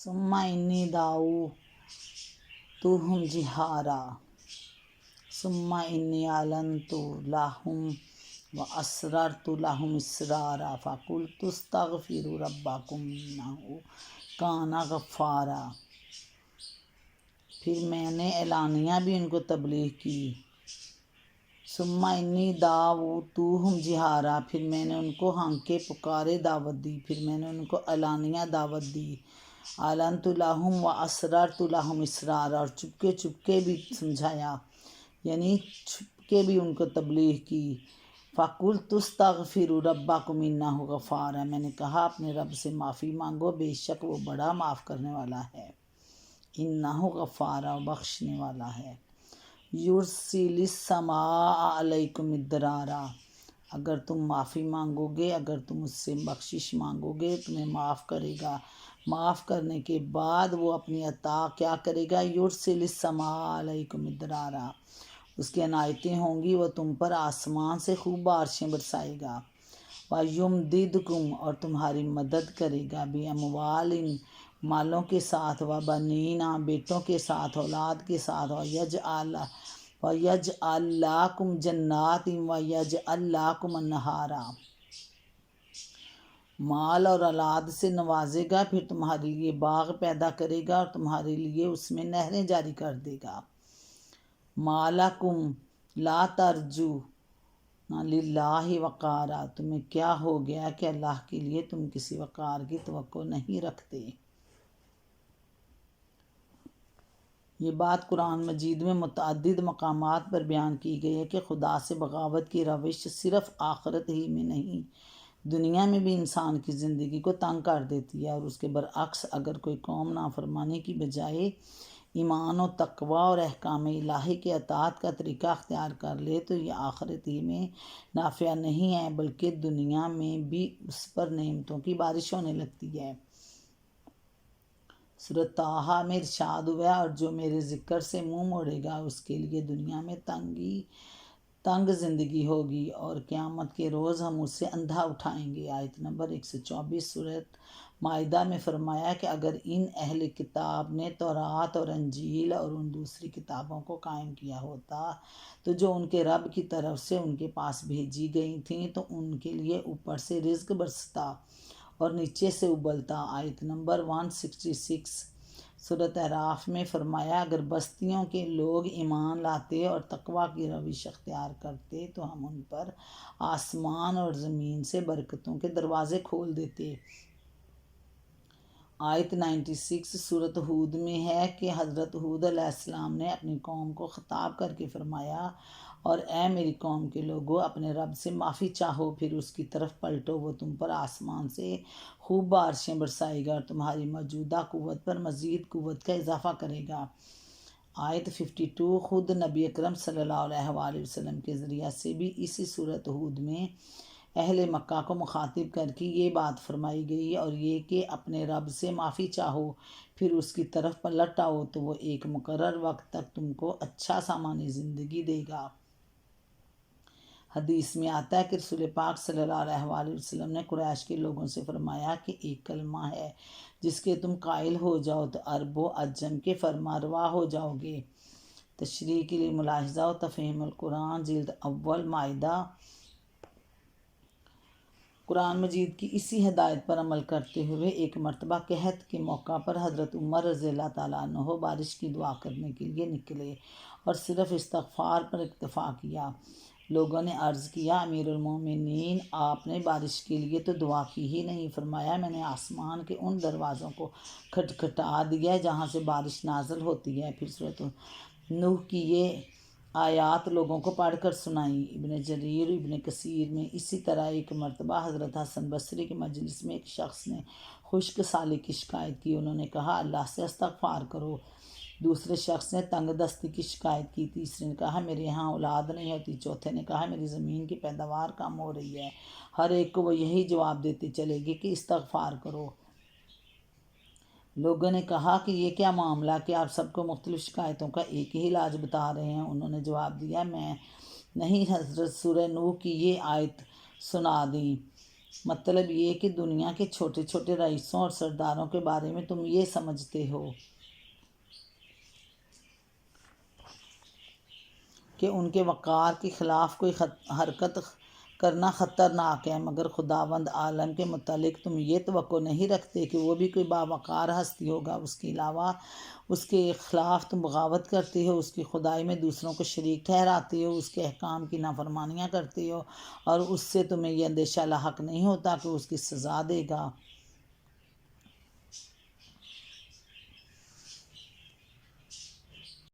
ثم انی دعوتهم جہارا ثم انی اعلنت لهم واسررت لهم اسرارا فقلت استغفروا ربکم انہ کان غفارا۔ پھر میں نے اعلانیہ بھی ان کو تبلیغ کی۔ ثم انی دعوتهم جہارا، پھر میں نے ان کو ہانکے پکارے دعوت دی، پھر میں نے ان کو اعلانیہ دعوت دی۔ اعلنت لهم واسررت لهم اسرارا، اور چپکے چپکے بھی سمجھایا، یعنی چھپ کے بھی ان کو تبلیغ کی۔ فَقُلْتُ اسْتَغْفِرُوا رَبَّكُمْ إِنَّهُ غَفَّارٌ، میں نے کہا اپنے رب سے معافی مانگو، بے شک وہ بڑا معاف کرنے والا ہے، إِنَّهُ غَفَّارٌ، بخشنے والا ہے۔ يُرْسِلِ السَّمَاءَ عَلَيْكُمْ مِدْرَارًا، اگر تم معافی مانگو گے، اگر تم اس سے بخشش مانگو گے تمہیں معاف کرے گا، معاف کرنے کے بعد وہ اپنی عطا کیا کرے گا؟ يُرْسِلِ السَّمَاءَ عَلَيْكُمْ مِدْرَارًا، اس کی عنایتیں ہوں گی، وہ تم پر آسمان سے خوب بارشیں برسائے گا۔ وَيُمْدِدْكُمْ، اور تمہاری مدد کرے گا، بِأَمْوَالٍ، مالوں کے ساتھ، وَبَنِينَ، بیٹوں کے ساتھ، اولاد کے ساتھ، وَيَجْعَلْ لَكُمْ جَنَّاتٍ وَيَجْعَلْ لَكُمْ أَنْهَارًا، مال اور اولاد سے نوازے گا، پھر تمہارے لیے باغ پیدا کرے گا اور تمہارے لیے اس میں نہریں جاری کر دے گا۔ مَا لَكُمْ لَا تَرْجُونَ لِلَّهِ وَقَارًا، تمہیں کیا ہو گیا کہ اللہ کے لیے تم کسی وقار کی توقع نہیں رکھتے۔ یہ بات قرآن مجید میں متعدد مقامات پر بیان کی گئی ہے کہ خدا سے بغاوت کی روش صرف آخرت ہی میں نہیں، دنیا میں بھی انسان کی زندگی کو تنگ کر دیتی ہے، اور اس کے برعکس اگر کوئی قوم نافرمانی کی بجائے ایمان و تقوی اور احکام الہی کے اطاعت کا طریقہ اختیار کر لے تو یہ آخرت ہی میں نافع نہیں ہے بلکہ دنیا میں بھی اس پر نعمتوں کی بارش ہونے لگتی ہے۔ سورۃ طٰہٰ میں ارشاد ہوا، اور جو میرے ذکر سے منہ موڑے گا اس کے لیے دنیا میں تنگ زندگی ہوگی، اور قیامت کے روز ہم اسے اندھا اٹھائیں گے۔ آیت نمبر 124 سورۃ مائدہ میں فرمایا کہ اگر ان اہل کتاب نے تورات اور انجیل اور ان دوسری کتابوں کو قائم کیا ہوتا تو جو ان کے رب کی طرف سے ان کے پاس بھیجی گئی تھیں تو ان کے لیے اوپر سے رزق برستا اور نیچے سے ابلتا۔ آیت نمبر 166 سورۃ اعراف میں فرمایا اگر بستیوں کے لوگ ایمان لاتے اور تقوی کی روش اختیار کرتے تو ہم ان پر آسمان اور زمین سے برکتوں کے دروازے کھول دیتے۔ آیت 96 سورۃ ہود میں ہے کہ حضرت ہود علیہ السلام نے اپنی قوم کو خطاب کر کے فرمایا، اور اے میری قوم کے لوگو اپنے رب سے معافی چاہو، پھر اس کی طرف پلٹو، وہ تم پر آسمان سے خوب بارشیں برسائے گا اور تمہاری موجودہ قوت پر مزید قوت کا اضافہ کرے گا۔ آیت 52 خود نبی اکرم صلی اللہ علیہ وآلہ وسلم کے ذریعہ سے بھی اسی سورۃ ہود میں اہل مکہ کو مخاطب کر کے یہ بات فرمائی گئی، اور یہ کہ اپنے رب سے معافی چاہو پھر اس کی طرف پلٹ آؤ تو وہ ایک مقرر وقت تک تم کو اچھا سامان زندگی دے گا۔ حدیث میں آتا ہے کہ رسول پاک صلی اللہ علیہ وآلہ وسلم نے قریش کے لوگوں سے فرمایا کہ ایک کلمہ ہے جس کے تم قائل ہو جاؤ تو عرب و عجم کے فرما روا ہو جاؤ گے۔ تشریح کے لیے ملاحظہ و تفہیم القرآن جلد اول مائدہ۔ قرآن مجید کی اسی ہدایت پر عمل کرتے ہوئے ایک مرتبہ قحط کے موقع پر حضرت عمر رضی اللہ تعالیٰ عنہ بارش کی دعا کرنے کے لیے نکلے اور صرف استغفار پر اکتفا کیا۔ لوگوں نے عرض کیا امیر المومنین آپ نے بارش کے لیے تو دعا کی ہی نہیں، فرمایا میں نے آسمان کے ان دروازوں کو کھٹکھٹا دیا جہاں سے بارش نازل ہوتی ہے۔ پھر سورۃ نوح کی یہ آیات لوگوں کو پڑھ کر سنائی۔ ابن جریر ابن کثیر میں اسی طرح ایک مرتبہ حضرت حسن بصری کے مجلس میں ایک شخص نے خشک سالی کی شکایت کی، انہوں نے کہا اللہ سے استغفار کرو۔ دوسرے شخص نے تنگ دستی کی شکایت کی، تیسرے نے کہا میرے یہاں اولاد نہیں ہوتی، چوتھے نے کہا میری زمین کی پیداوار کم ہو رہی ہے۔ ہر ایک کو وہ یہی جواب دیتے چلے گئے کہ استغفار کرو۔ لوگوں نے کہا کہ یہ کیا معاملہ کہ آپ سب کو مختلف شکایتوں کا ایک ہی علاج بتا رہے ہیں؟ انہوں نے جواب دیا میں نہیں، حضرت سورہ نوح کی یہ آیت سنا دیں مطلب یہ کہ دنیا کے چھوٹے چھوٹے رئیسوں اور سرداروں کے بارے میں تم یہ سمجھتے ہو کہ ان کے وقار کے خلاف کوئی حرکت کرنا خطرناک ہے، مگر خداوند عالم کے متعلق تم یہ توقع نہیں رکھتے کہ وہ بھی کوئی باوقار ہستی ہوگا۔ اس کے علاوہ اس کے خلاف تم بغاوت کرتے ہو، اس کی خدائی میں دوسروں کو شریک ٹھہراتے ہو، اس کے احکام کی نافرمانیاں کرتے ہو، اور اس سے تمہیں یہ اندیشہ لاحق نہیں ہوتا کہ اس کی سزا دے گا۔